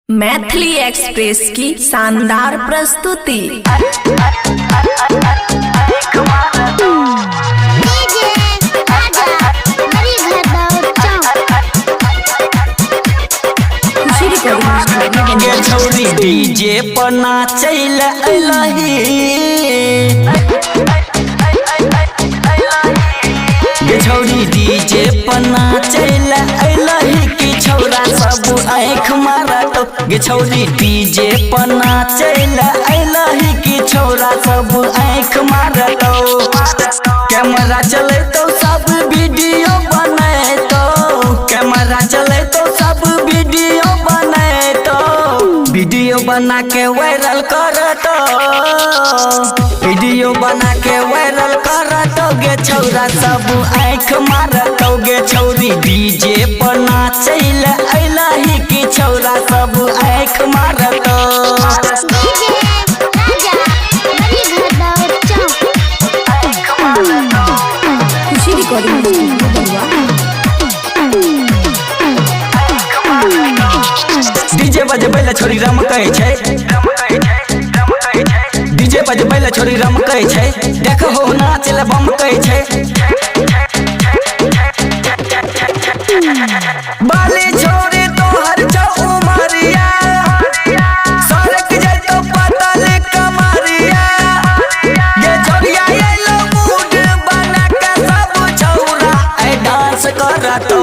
Maithili express की शानदार प्रस्तुति। डीजे पर नाचैल अइलही गे छौरी डीजे पर नाचैल अइलही कि छौरा सब आँख मारत गे छौरी डीजे पर नाचैल अइलही कि छौरा सब आँख मारत कैमरा चले तो सब वीडियो बनैतो कैमरा चले तो सब वीडियो बनैतो वीडियो बना के वायरल करतो वीडियो बना के वायरल करतो गे छौरा सब आँख मारतो गे छौरी डीजे पर नाचैल अइलही कि छौरा सब आँख मारतो। डीजे बजबैला छोरी रम कहै छै डीजे बजबैला छोरी रम कहै छै देखो हो नाच ले बम कहै छै बाली छोरी तोहर छौ उमरिया सरक जाय तो पतल कमरिया ये छोरिया एलो मूड बना के सब छौरा ए डांस करतो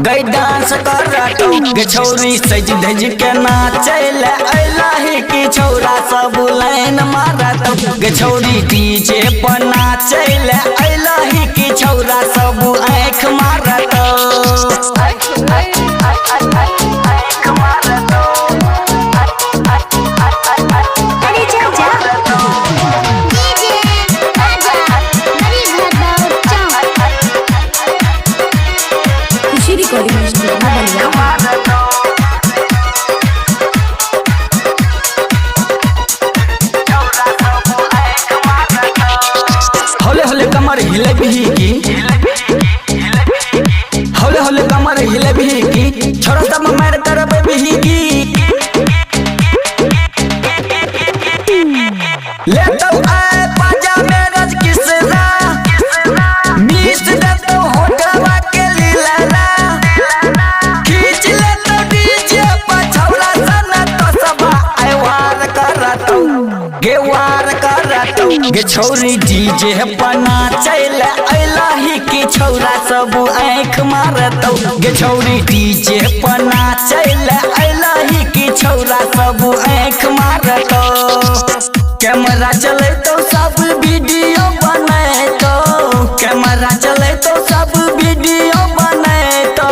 गई डांस करतो गे छौरी सज धज के नाचैल अइलही कि छौरा सब लाइन मारतो गे छौरी डीजे पर नाचैल अइलही कि छौरा सब आँख मारतो। होले होले कमर हिले भी होले होले कमर हिले भी छोरा सब मार करबे भी ले तो आए पाजा में रज किसरा बीस दे तो होटवा के लीला खींच ले तो डीजे पर छौरा सन तो सब आए वार करतो गे वार करतो गे छौरी डीजे पर नाचैल अइलही कि छौरा सब आँख मारतो गे छौरी डीजे पर नाचैल अइलही कि छौरा सब आँख मारतो कैमरा चले तो सब वीडियो बनैतो कैमरा चले तो सब वीडियो बनैतो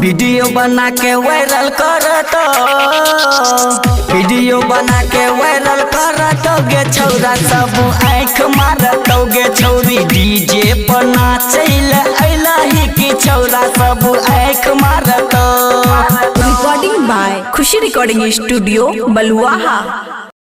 वीडियो बना के वायरल करतो वीडियो बना के वायरल करतो गे छौरा सब आँख मारतो गे छौरी डीजे पर नाचैल अइलही कि छौरा सब आँख मारतो। Recording by Khushi recording studio Baluaha.